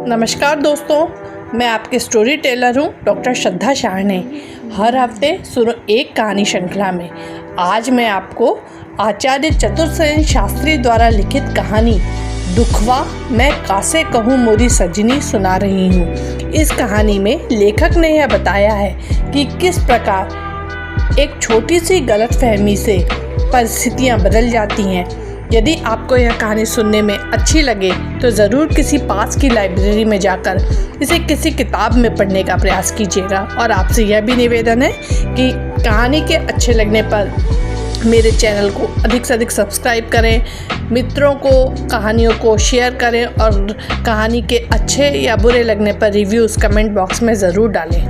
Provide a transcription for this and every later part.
नमस्कार दोस्तों, मैं आपके स्टोरी टेलर हूँ डॉक्टर श्रद्धा शाहने। हर हफ्ते सुनो एक कहानी श्रृंखला में आज मैं आपको आचार्य चतुरसेन शास्त्री द्वारा लिखित कहानी दुखवा मैं कासे कहूँ मोरी सजनी सुना रही हूँ। इस कहानी में लेखक ने यह बताया है कि किस प्रकार एक छोटी सी गलतफहमी से परिस्थितियाँ बदल जाती हैं। यदि आपको यह कहानी सुनने में अच्छी लगे तो ज़रूर किसी पास की लाइब्रेरी में जाकर इसे किसी किताब में पढ़ने का प्रयास कीजिएगा। और आपसे यह भी निवेदन है कि कहानी के अच्छे लगने पर मेरे चैनल को अधिक से अधिक सब्सक्राइब करें, मित्रों को कहानियों को शेयर करें और कहानी के अच्छे या बुरे लगने पर रिव्यूज़ कमेंट बॉक्स में ज़रूर डालें।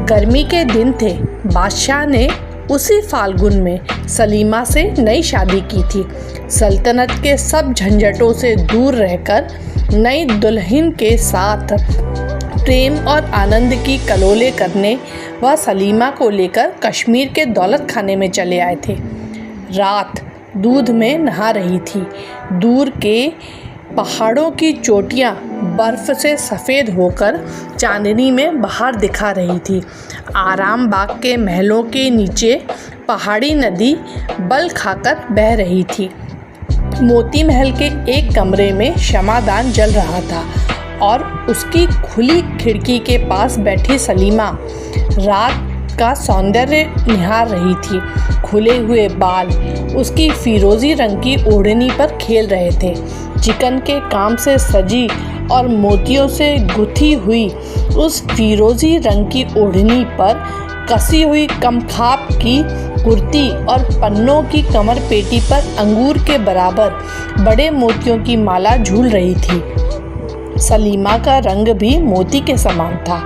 गर्मी के दिन थे। बादशाह ने उसी फाल्गुन में सलीमा से नई शादी की थी। सल्तनत के सब झंझटों से दूर रहकर नई दुल्हन के साथ प्रेम और आनंद की कलोले करने वह सलीमा को लेकर कश्मीर के दौलत खाने में चले आए थे। रात दूध में नहा रही थी। दूर के पहाड़ों की चोटियाँ बर्फ़ से सफ़ेद होकर चांदनी में बाहर दिखा रही थी। आराम बाग के महलों के नीचे पहाड़ी नदी बल खाकर बह रही थी। मोती महल के एक कमरे में क्षमादान जल रहा था और उसकी खुली खिड़की के पास बैठी सलीमा रात का सौंदर्य निहार रही थी। खुले हुए बाल उसकी फिरोज़ी रंग की ओढ़नी पर खेल रहे थे। चिकन के काम से सजी और मोतियों से गुथी हुई उस फिरोज़ी रंग की ओढ़नी पर कसी हुई कमखाप की कुर्ती और पन्नों की कमर पेटी पर अंगूर के बराबर बड़े मोतियों की माला झूल रही थी। सलीमा का रंग भी मोती के समान था।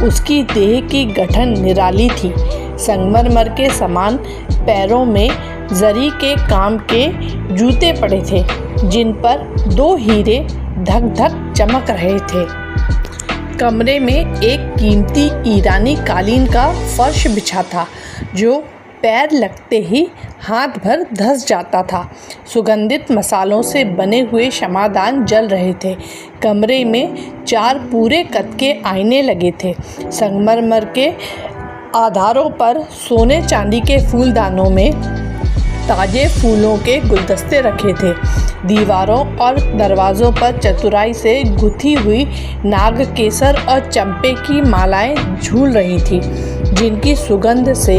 उसकी देह की गठन निराली थी। संगमरमर के समान पैरों में जरी के काम के जूते पड़े थे, जिन पर दो हीरे धक धक चमक रहे थे। कमरे में एक कीमती ईरानी कालीन का फर्श बिछा था, जो पैर लगते ही हाथ भर धंस जाता था। सुगंधित मसालों से बने हुए क्षमादान जल रहे थे। कमरे में 4 पूरे कद के आईने लगे थे। संगमरमर के आधारों पर सोने चांदी के फूलदानों में ताजे फूलों के गुलदस्ते रखे थे। दीवारों और दरवाज़ों पर चतुराई से गुथी हुई नागकेसर और चंपे की मालाएं झूल रही थी, जिनकी सुगंध से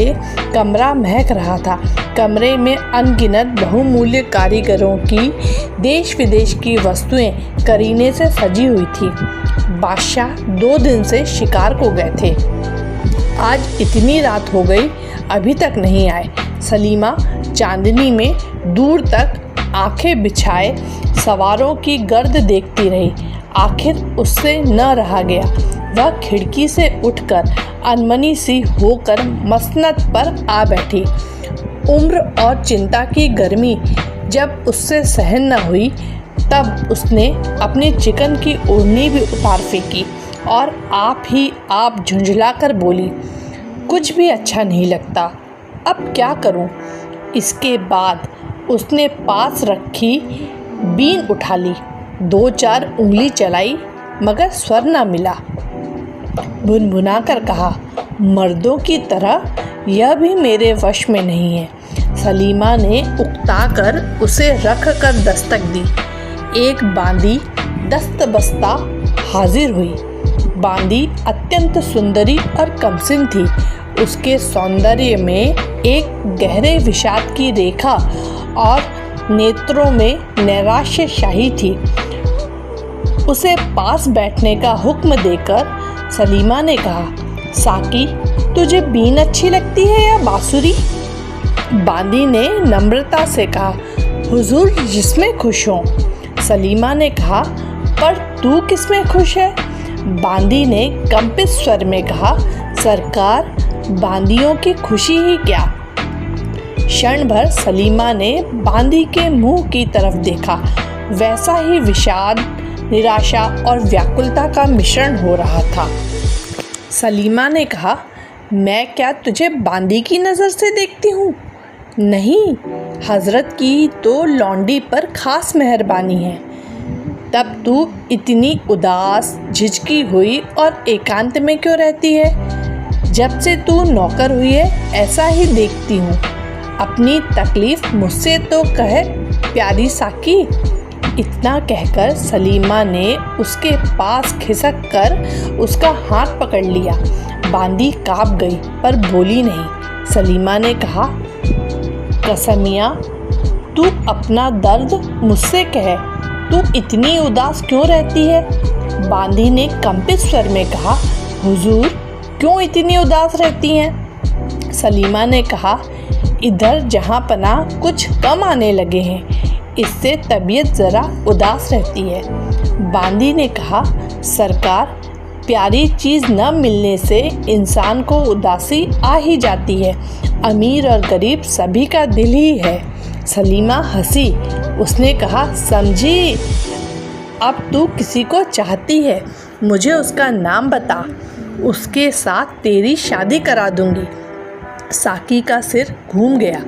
कमरा महक रहा था। कमरे में अनगिनत बहुमूल्य कारीगरों की देश विदेश की वस्तुएं करीने से सजी हुई थी। बादशाह 2 दिन से शिकार को गए थे। आज इतनी रात हो गई, अभी तक नहीं आए। सलीमा चांदनी में दूर तक आंखें बिछाए सवारों की गर्द देखती रही। आखिर उससे न रहा गया। वह खिड़की से उठकर अनमनी सी होकर मसनद पर आ बैठी। उम्र और चिंता की गर्मी जब उससे सहन न हुई, तब उसने अपनी चिकन की ओढ़नी भी उतार फेंकी और आप झुंझला कर बोली, कुछ भी अच्छा नहीं लगता, अब क्या करूं? इसके बाद उसने पास रखी बीन उठा ली, 2-4 उंगली चलाई, मगर स्वर न मिला। भुनभुना कर कहा, मर्दों की तरह यह भी मेरे वश में नहीं है। सलीमा ने उकताकर उसे रख कर दस्तक दी। एक बांदी दस्तबस्ता हाजिर हुई। बांदी अत्यंत सुंदरी और कमसिन थी। उसके सौंदर्य में एक गहरे विषाद की रेखा और नेत्रों में नैराश्य शाही थी। उसे पास बैठने का हुक्म देकर सलीमा ने कहा, साकी, तुझे बीन अच्छी लगती है या बांसुरी? बांदी ने नम्रता से कहा, हुजूर जिसमें खुश हो। सलीमा ने कहा, पर तू किसमें खुश है? बांदी ने कंपित स्वर में कहा, सरकार, बांदियों की खुशी ही क्या। क्षण भर सलीमा ने बांदी के मुंह की तरफ देखा। वैसा ही विषाद, निराशा और व्याकुलता का मिश्रण हो रहा था। सलीमा ने कहा, मैं क्या तुझे बांदी की नज़र से देखती हूँ? नहीं, हजरत की तो लौंडी पर खास मेहरबानी है। तब तू इतनी उदास, झिझकी हुई और एकांत में क्यों रहती है? जब से तू नौकर हुई है ऐसा ही देखती हूँ। अपनी तकलीफ मुझसे तो कह प्यारी साकी। इतना कहकर सलीमा ने उसके पास खिसक कर उसका हाथ पकड़ लिया। बांदी काँप गई पर बोली नहीं। सलीमा ने कहा, कसमिया, तू अपना दर्द मुझसे कह, तू इतनी उदास क्यों रहती है? बांदी ने कंपित स्वर में कहा, हुजूर, क्यों इतनी उदास रहती हैं? सलीमा ने कहा, इधर जहाँ पनाह कुछ कम आने लगे हैं, इससे तबीयत ज़रा उदास रहती है। बांदी ने कहा, सरकार, प्यारी चीज़ न मिलने से इंसान को उदासी आ ही जाती है। अमीर और गरीब सभी का दिल ही है। सलीमा हंसी। उसने कहा, समझी, अब तू किसी को चाहती है, मुझे उसका नाम बता, उसके साथ तेरी शादी करा दूंगी। साकी का सिर घूम गया।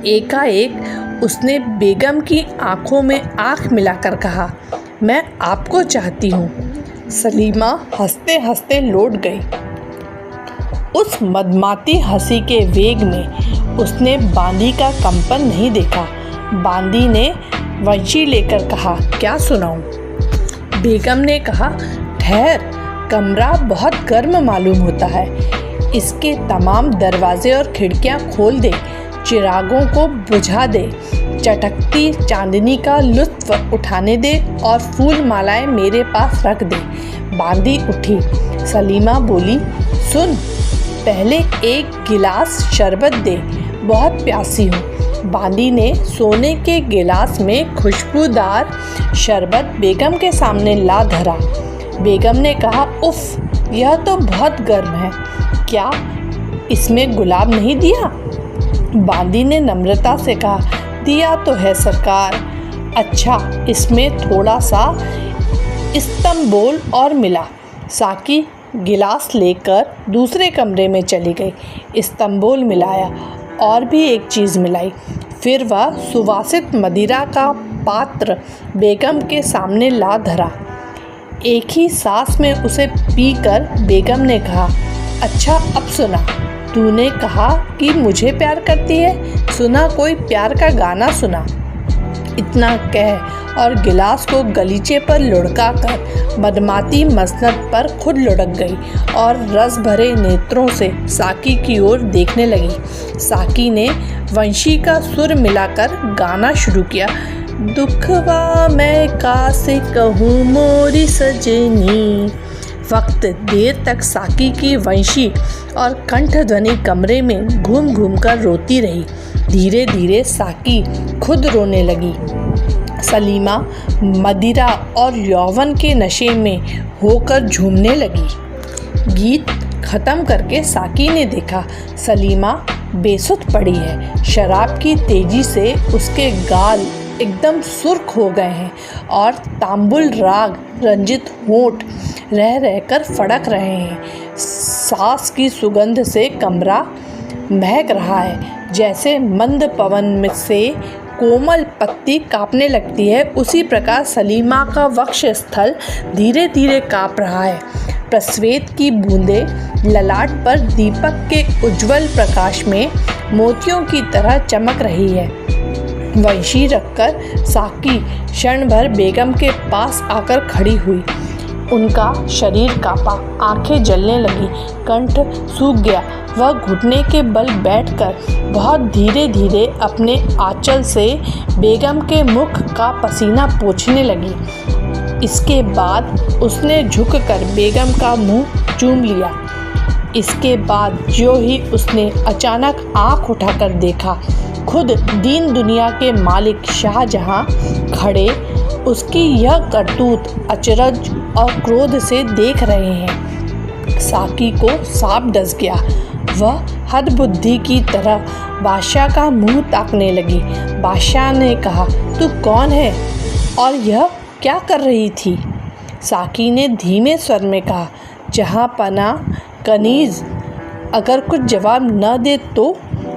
एकाएक उसने बेगम की आंखों में आंख मिलाकर कहा, मैं आपको चाहती हूँ। सलीमा हंसते हंसते लौट गई। उस मदमाती हंसी के वेग में उसने बांदी का कंपन नहीं देखा। बांदी ने वंशी लेकर कहा, क्या सुनाऊं? बेगम ने कहा, ठहर, कमरा बहुत गर्म मालूम होता है, इसके तमाम दरवाजे और खिड़कियां खोल दे, चिरागों को बुझा दे, चटकती चांदनी का लुत्फ उठाने दे और फूल मालाएं मेरे पास रख दे। बांदी उठी। सलीमा बोली, सुन, पहले एक गिलास शरबत दे, बहुत प्यासी हूँ। बांदी ने सोने के गिलास में खुशबूदार शरबत बेगम के सामने ला धरा। बेगम ने कहा, उफ, यह तो बहुत गर्म है, क्या इसमें गुलाब नहीं दिया? बांदी ने नम्रता से कहा, दिया तो है सरकार। अच्छा, इसमें थोड़ा सा इस्तंबोल और मिला। साकी गिलास लेकर दूसरे कमरे में चली गई। इस्तंबोल मिलाया और भी एक चीज़ मिलाई। फिर वह सुवासित मदिरा का पात्र बेगम के सामने ला धरा। एक ही सांस में उसे पीकर बेगम ने कहा, अच्छा, अब सुना, तूने कहा कि मुझे प्यार करती है, सुना कोई प्यार का गाना सुना। इतना कह और गिलास को गलीचे पर लुढ़का कर मदमाती मसनद पर खुद लुढ़क गई और रस भरे नेत्रों से साकी की ओर देखने लगी। साकी ने वंशी का सुर मिलाकर गाना शुरू किया, दुखवा मैं कासे कहूँ मोरी सजनी। वक्त देर तक साकी की वंशी और कंठ ध्वनि कमरे में घूम घूम कर रोती रही। धीरे धीरे साकी खुद रोने लगी। सलीमा मदिरा और यौवन के नशे में होकर झूमने लगी। गीत ख़त्म करके साकी ने देखा, सलीमा बेसुध पड़ी है। शराब की तेजी से उसके गाल एकदम सुर्ख हो गए हैं और तांबुल राग रंजित होंठ रह रहकर फड़क रहे हैं। सांस की सुगंध से कमरा महक रहा है, जैसे मंद पवन में से कोमल पत्ती कांपने लगती है, उसी प्रकार सलीमा का वक्ष स्थल धीरे धीरे कांप रहा है। प्रस्वेत की बूंदें ललाट पर दीपक के उज्जवल प्रकाश में मोतियों की तरह चमक रही है। वंशी रखकर साकी क्षण भर बेगम के पास आकर खड़ी हुई। उनका शरीर कांपा, आंखें जलने लगी, कंठ सूख गया। वह घुटने के बल बैठकर बहुत धीरे धीरे अपने आंचल से बेगम के मुख का पसीना पोंछने लगी। इसके बाद उसने झुककर बेगम का मुंह चूम लिया। इसके बाद जो ही उसने अचानक आंख उठाकर देखा, खुद दीन दुनिया के मालिक शाहजहां खड़े उसकी यह करतूत अचरज और क्रोध से देख रहे हैं। साकी को सांप डस गया। वह हदबुद्धि की तरह बादशाह का मुंह ताकने लगी। बादशाह ने कहा, तू कौन है और यह क्या कर रही थी? साकी ने धीमे स्वर में कहा, जहाँ पना कनीज। अगर कुछ जवाब न दे तो?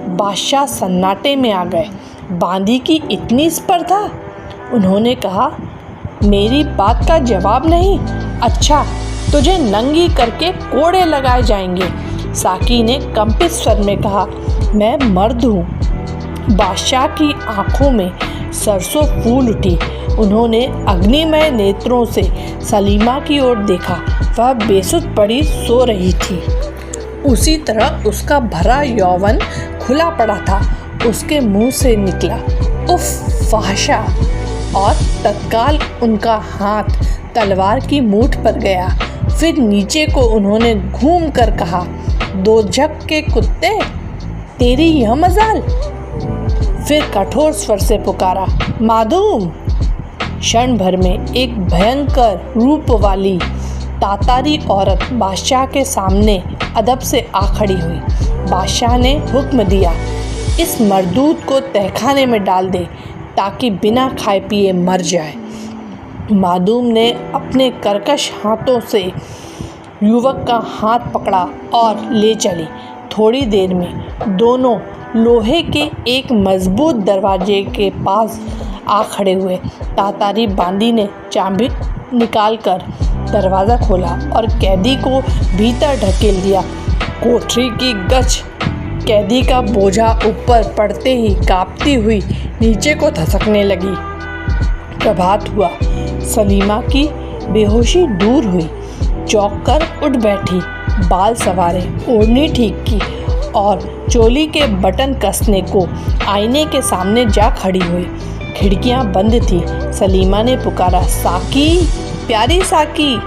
बादशाह सन्नाटे में आ गए। बांदी की इतनी स्पर्धा? उन्होंने कहा, मेरी बात का जवाब नहीं? अच्छा, तुझे नंगी करके कोड़े लगाए जाएंगे। साकी ने कंपित स्वर में कहा, मैं मर्द हूँ। बादशाह की आंखों में सरसों फूल उठी। उन्होंने अग्निमय नेत्रों से सलीमा की ओर देखा। वह बेसुध पड़ी सो रही थी। उसी तरह उसका भरा यौवन खुला पड़ा था। उसके मुंह से निकला, उफ फाहशा, और तत्काल उनका हाथ तलवार की मूठ पर गया। फिर नीचे को उन्होंने घूम कर कहा, दोजख के कुत्ते, तेरी यह मजाल। फिर कठोर स्वर से पुकारा, माधूम। क्षण भर में एक भयंकर रूप वाली तातारी औरत बादशाह के सामने अदब से आ खड़ी हुई। बादशाह ने हुक्म दिया, इस मरदूत को तहखाने में डाल दे ताकि बिना खाए पिए मर जाए। मादूम ने अपने कर्कश हाथों से युवक का हाथ पकड़ा और ले चली। थोड़ी देर में दोनों लोहे के एक मजबूत दरवाजे के पास आ खड़े हुए। तातारी बांदी ने चाबी निकालकर दरवाज़ा खोला और कैदी को भीतर ढकेल दिया। कोठरी की गज कैदी का बोझा ऊपर पड़ते ही कांपती हुई नीचे को धसकने लगी। प्रभात हुआ। सलीमा की बेहोशी दूर हुई। चौंक कर उठ बैठी, बाल संवारे, ओढ़नी ठीक की और चोली के बटन कसने को आईने के सामने जा खड़ी हुई। खिड़कियां बंद थी। सलीमा ने पुकारा, साकी, प्यारी साकी,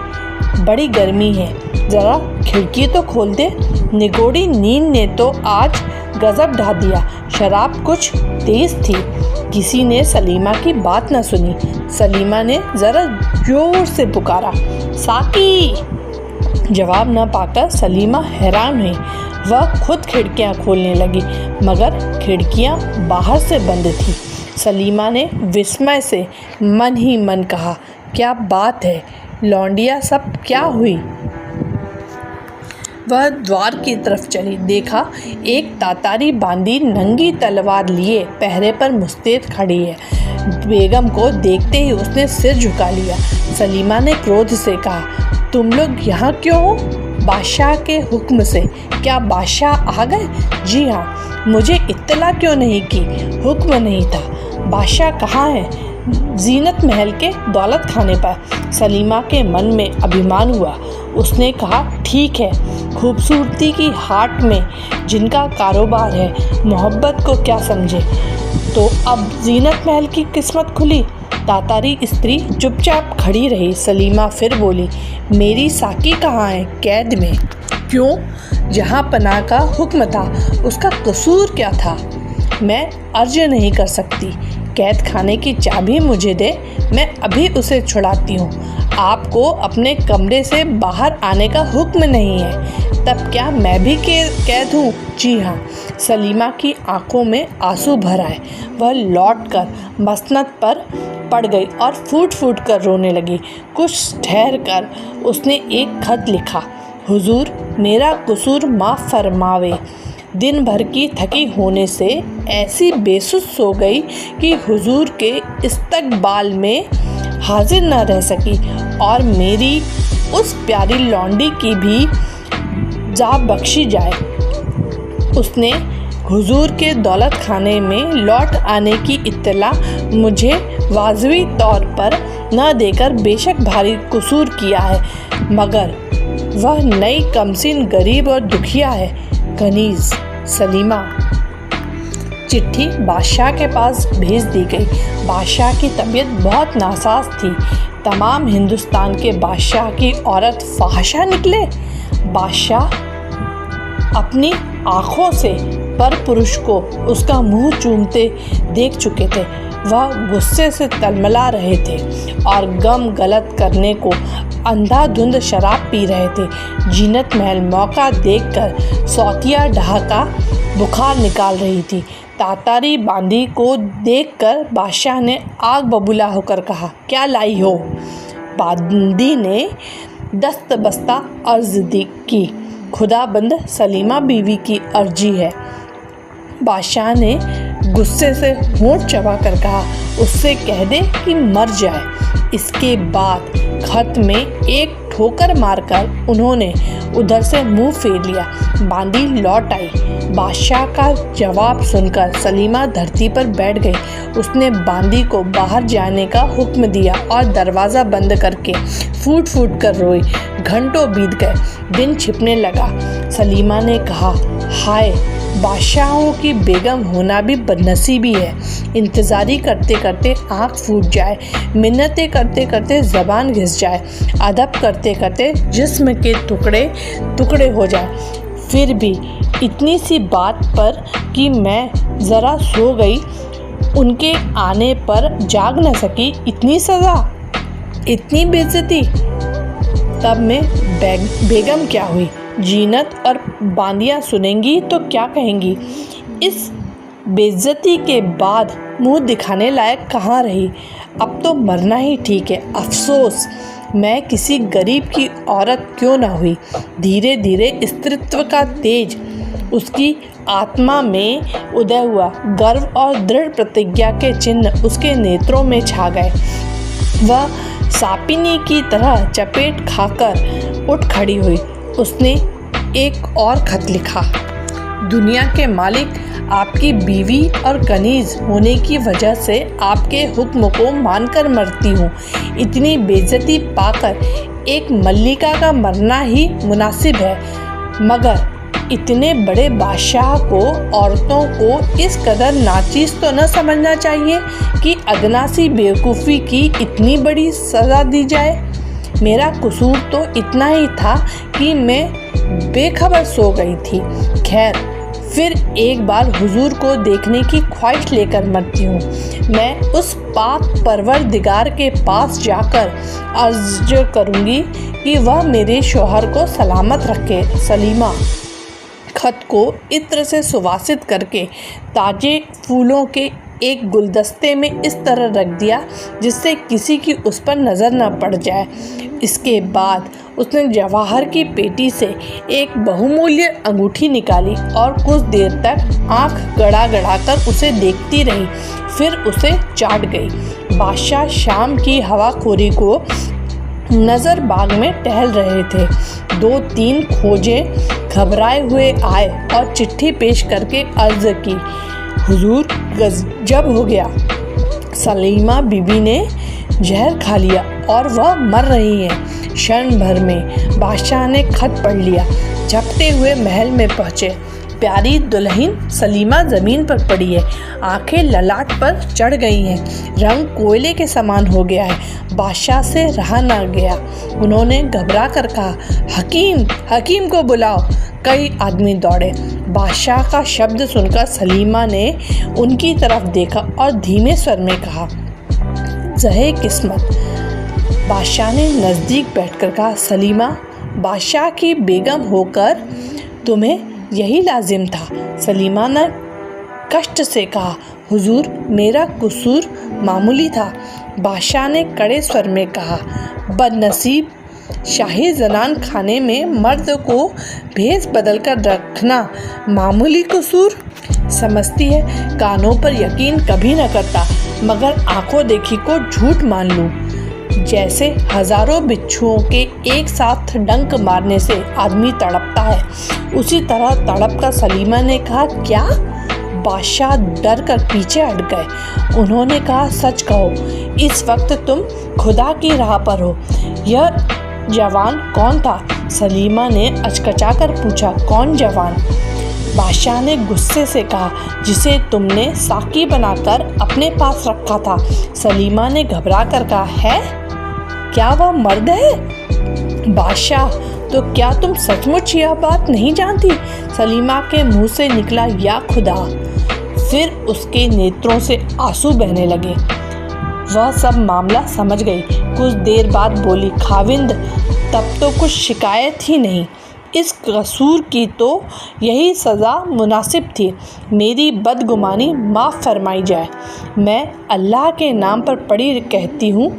बड़ी गर्मी है, ज़रा खिड़की तो खोल दे। निगोड़ी नींद ने तो आज गजब ढा दिया। शराब कुछ तेज थी। किसी ने सलीमा की बात न सुनी। सलीमा ने ज़रा जोर से पुकारा, साकी। जवाब न पाकर सलीमा हैरान हुई। वह खुद खिड़कियां खोलने लगी, मगर खिड़कियां बाहर से बंद थीं। सलीमा ने विस्मय से मन ही मन कहा, क्या बात है, लौंडिया सब क्या हुई। वह द्वार की तरफ चली। देखा एक तातारी बांदी नंगी तलवार लिए पहरे पर मुस्तैद खड़ी है। बेगम को देखते ही उसने सिर झुका लिया। सलीमा ने क्रोध से कहा, तुम लोग यहाँ क्यों हो? बादशाह के हुक्म से। क्या बादशाह आ गए? जी हाँ। मुझे इत्तला क्यों नहीं की? हुक्म नहीं था। बादशाह कहाँ है? जीनत महल के दौलत खाने पर। सलीमा के मन में अभिमान हुआ। उसने कहा, ठीक है, खूबसूरती की हाट में जिनका कारोबार है, मोहब्बत को क्या समझे। तो अब जीनत महल की किस्मत खुली। तातारी स्त्री चुपचाप खड़ी रही। सलीमा फिर बोली, मेरी साकी कहाँ है? कैद में। क्यों? जहाँ पनाह का हुक्म था। उसका कसूर क्या था? मैं अर्ज नहीं कर सकती। कैद खाने की चाबी मुझे दे, मैं अभी उसे छुड़ाती हूँ। आपको अपने कमरे से बाहर आने का हुक्म नहीं है। तब क्या मैं भी कैद हूँ? जी हाँ। सलीमा की आंखों में आंसू भर आए। वह लौटकर मसनद पर पड़ गई और फूट फूट कर रोने लगी। कुछ ठहर कर उसने एक खत लिखा, हुजूर, मेरा कसूर माफ़ फरमावे। दिन भर की थकी होने से ऐसी बेसुध सो गई कि हुजूर के इस्तकबाल में हाजिर न रह सकी और मेरी उस प्यारी लौंडी की भी जा बख्शी जाए। उसने हुजूर के दौलत खाने में लौट आने की इत्तला मुझे वाजवी तौर पर न देकर बेशक भारी कसूर किया है, मगर वह नई कमसिन गरीब और दुखिया है। कनीज़। सलीमा। चिट्ठी बादशाह के पास भेज दी गई। बादशाह की तबीयत बहुत नासाज थी। तमाम हिंदुस्तान के बादशाह की औरत फाहशा निकले। बादशाह अपनी आँखों से पर पुरुष को उसका मुंह चूमते देख चुके थे। वह गुस्से से तलमला रहे थे और गम गलत करने को अंधाधुंध शराब पी रहे थे। जीनत महल मौका देखकर सौतिया ढाका बुखार निकाल रही थी। तातारी बांदी को देखकर बादशाह ने आग बबूला होकर कहा, क्या लाई हो? बांदी ने दस्त बस्ता अर्ज की, खुदाबंद, सलीमा बीवी की अर्जी है। बादशाह ने गुस्से से होंठ चबा कर कहा, उससे कह दे कि मर जाए। इसके बाद खत में एक ठोकर मारकर उन्होंने उधर से मुंह फेर लिया। बांदी लौट आई। बादशाह का जवाब सुनकर सलीमा धरती पर बैठ गई। उसने बांदी को बाहर जाने का हुक्म दिया और दरवाज़ा बंद करके फूट फूट कर रोई। घंटों बीत गए, दिन छिपने लगा। सलीमा ने कहा, हाय, बादशाहों की बेगम होना भी बदनसीबी है। इंतज़ारी करते करते आँख फूट जाए, मिन्नतें करते करते ज़बान घिस जाए, अदब करते करते जिस्म के टुकड़े टुकड़े हो जाए। फिर भी इतनी सी बात पर कि मैं ज़रा सो गई, उनके आने पर जाग न सकी, इतनी सज़ा, इतनी बेइज्जती। तब मैं बेगम क्या हुई? जीनत और बांदियाँ सुनेंगी तो क्या कहेंगी? इस बेइज्जती के बाद मुंह दिखाने लायक कहाँ रही? अब तो मरना ही ठीक है। अफसोस, मैं किसी गरीब की औरत क्यों ना हुई। धीरे धीरे स्त्रीत्व का तेज उसकी आत्मा में उदय हुआ। गर्व और दृढ़ प्रतिज्ञा के चिन्ह उसके नेत्रों में छा गए। वह सापिनी की तरह चपेट खाकर उठ खड़ी हुई। उसने एक और खत लिखा, दुनिया के मालिक, आपकी बीवी और कनीज होने की वजह से आपके हुक्म को मानकर मरती हूँ। इतनी बेइज्जती पाकर एक मल्लिका का मरना ही मुनासिब है, मगर इतने बड़े बादशाह को औरतों को इस कदर नाचीज तो न समझना चाहिए कि अदना सी बेवकूफ़ी की इतनी बड़ी सज़ा दी जाए। मेरा कसूर तो इतना ही था कि मैं बेखबर सो गई थी। खैर, फिर एक बार हुजूर को देखने की ख्वाहिश लेकर मरती हूँ। मैं उस पाक परवरदिगार के पास जाकर अर्ज करूँगी कि वह मेरे शौहर को सलामत रखे। सलीमा खत को इत्र से सुवासित करके ताजे फूलों के एक गुलदस्ते में इस तरह रख दिया जिससे किसी की उस पर नज़र न पड़ जाए। इसके बाद उसने जवाहर की पेटी से एक बहुमूल्य अंगूठी निकाली और कुछ देर तक आंख गड़ा गड़ा कर उसे देखती रही, फिर उसे चाट गई। बादशाह शाम की हवाखोरी को नज़र बाग में टहल रहे थे। 2-3 खोजे घबराए हुए आए और चिट्ठी पेश करके अर्ज की, हुजूर, गजब हो गया। सलीमा बीबी ने जहर खा लिया और वह मर रही है। क्षण भर में बादशाह ने खत पढ़ लिया। झपटे हुए महल में पहुँचे। प्यारी दुल्हन सलीमा ज़मीन पर पड़ी है, आंखें ललाट पर चढ़ गई हैं, रंग कोयले के समान हो गया है। बादशाह से रहा न गया। उन्होंने घबरा कर कहा, हकीम, हकीम को बुलाओ। कई आदमी दौड़े। बादशाह का शब्द सुनकर सलीमा ने उनकी तरफ देखा और धीमे स्वर में कहा, ज़हे किस्मत। बादशाह ने नज़दीक बैठकर कहा, सलीमा, बादशाह की बेगम होकर तुम्हें यही लाजिम था। सलीमा ने कष्ट से कहा, हुजूर, मेरा कसूर मामूली था। बादशाह ने कड़े स्वर में कहा, बदनसीब, शाही जनान खाने में मर्द को भेस बदल कर रखना मामूली कसूर समझती है। कानों पर यकीन कभी न करता, मगर आंखों देखी को झूठ मान लूँ। जैसे हजारों बिच्छुओं के एक साथ डंक मारने से आदमी तड़पता है, उसी तरह तड़प कर सलीमा ने कहा, क्या? बादशाह डर कर पीछे हट गए। उन्होंने कहा, सच कहो, इस वक्त तुम खुदा की राह पर हो। यह जवान कौन था? सलीमा ने अचकचा कर पूछा, कौन जवान? बादशाह ने गुस्से से कहा, जिसे तुमने साकी बनाकर अपने पास रखा था। सलीमा ने घबरा कर कहा, है? क्या वह मर्द है? बादशाह, तो क्या तुम सचमुच यह बात नहीं जानती? सलीमा के मुंह से निकला, या खुदा। फिर उसके नेत्रों से आंसू बहने लगे। वह सब मामला समझ गई। कुछ देर बाद बोली, खाविंद, तब तो कुछ शिकायत ही नहीं। इस कसूर की तो यही सज़ा मुनासिब थी। मेरी बदगुमानी माफ़ फरमाई जाए। मैं अल्लाह के नाम पर पड़ी कहती हूँ,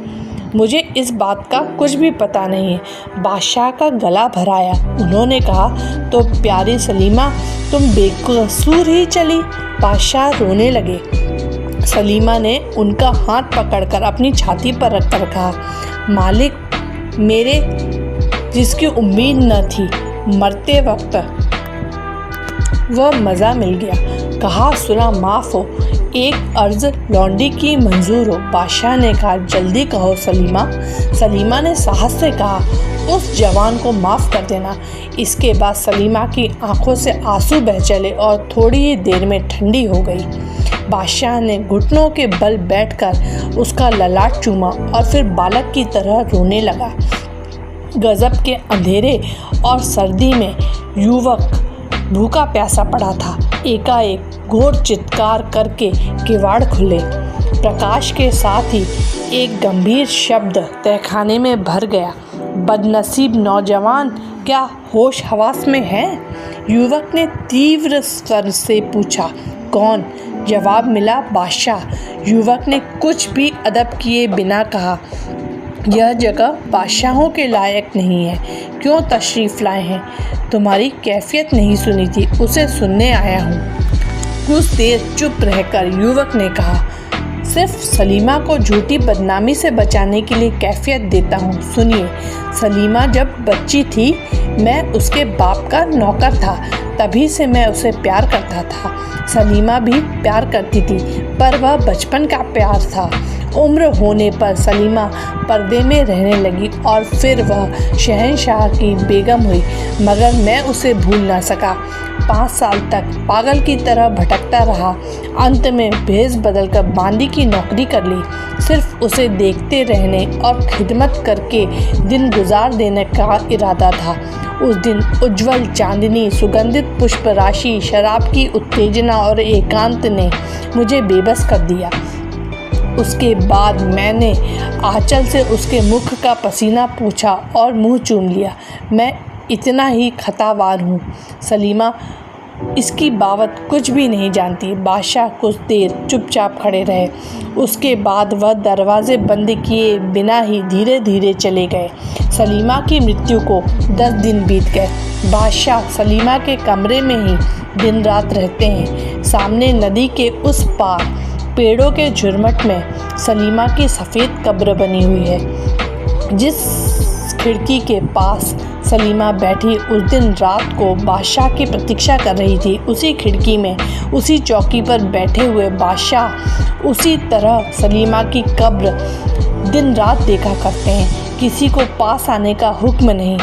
मुझे इस बात का कुछ भी पता नहीं है। बादशाह का गला भराया। उन्होंने कहा, तो प्यारी सलीमा, तुम बेकसूर ही चली। बादशाह रोने लगे। सलीमा ने उनका हाथ पकड़कर अपनी छाती पर रखकर कहा, मालिक मेरे जिसकी उम्मीद न थी, मरते वक्त वह मज़ा मिल गया। कहा सुना माफ़ हो, एक अर्ज़ लौंडी की मंजूर हो। बादशाह ने कहा जल्दी कहो सलीमा। सलीमा ने साहस से कहा उस जवान को माफ़ कर देना। इसके बाद सलीमा की आंखों से आंसू बह चले और थोड़ी ही देर में ठंडी हो गई। बादशाह ने घुटनों के बल बैठकर उसका ललाट चूमा और फिर बालक की तरह रोने लगा। गजब के अंधेरे और सर्दी में युवक भूखा प्यासा पड़ा था। एकाएक घोर चित्कार करके किवाड़ खुले। प्रकाश के साथ ही एक गंभीर शब्द तहखाने में भर गया, बदनसीब नौजवान, क्या होश हवास में है? युवक ने तीव्र स्वर से पूछा, कौन? जवाब मिला, बादशाह। युवक ने कुछ भी अदब किए बिना कहा, यह जगह बादशाहों के लायक नहीं है। क्यों तशरीफ़ लाए हैं? तुम्हारी कैफियत नहीं सुनी थी, उसे सुनने आया हूँ। कुछ देर चुप रहकर युवक ने कहा, सिर्फ सलीमा को झूठी बदनामी से बचाने के लिए कैफियत देता हूँ। सुनिए, सलीमा जब बच्ची थी मैं उसके बाप का नौकर था, तभी से मैं उसे प्यार करता था। सलीमा भी प्यार करती थी, पर वह बचपन का प्यार था। उम्र होने पर सलीमा पर्दे में रहने लगी और फिर वह शहंशाह की बेगम हुई, मगर मैं उसे भूल ना सका। 5 साल तक पागल की तरह भटकता रहा। अंत में भेष बदलकर बांदी की नौकरी कर ली। सिर्फ उसे देखते रहने और खिदमत करके दिन गुजार देने का इरादा था। उस दिन उज्जवल चांदनी, सुगंधित पुष्प राशि, शराब की उत्तेजना और एकांत ने मुझे बेबस कर दिया। उसके बाद मैंने आंचल से उसके मुख का पसीना पूछा और मुंह चूम लिया। मैं इतना ही खतावार हूँ। सलीमा इसकी बाबत कुछ भी नहीं जानती। बादशाह कुछ देर चुपचाप खड़े रहे। उसके बाद वह दरवाजे बंद किए बिना ही धीरे धीरे चले गए। सलीमा की मृत्यु को 10 दिन बीत गए। बादशाह सलीमा के कमरे में ही दिन रात रहते हैं। सामने नदी के उस पार पेड़ों के झुरमुट में सलीमा की सफ़ेद कब्र बनी हुई है। जिस खिड़की के पास सलीमा बैठी उस दिन रात को बादशाह की प्रतीक्षा कर रही थी, उसी खिड़की में उसी चौकी पर बैठे हुए बादशाह उसी तरह सलीमा की कब्र दिन रात देखा करते हैं। किसी को पास आने का हुक्म नहीं।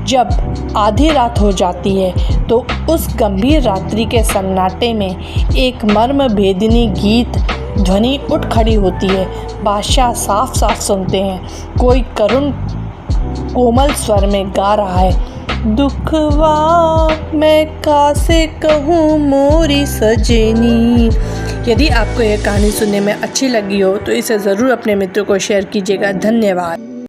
जब आधी रात हो जाती है तो उस गंभीर रात्रि के सन्नाटे में एक मर्म भेदिनी गीत ध्वनि उठ खड़ी होती है। बादशाह साफ साफ सुनते हैं, कोई करुण कोमल स्वर में गा रहा है, दुखवा मैं कासे कहूँ मोरी सजनी। यदि आपको यह कहानी सुनने में अच्छी लगी हो तो इसे ज़रूर अपने मित्रों को शेयर कीजिएगा। धन्यवाद।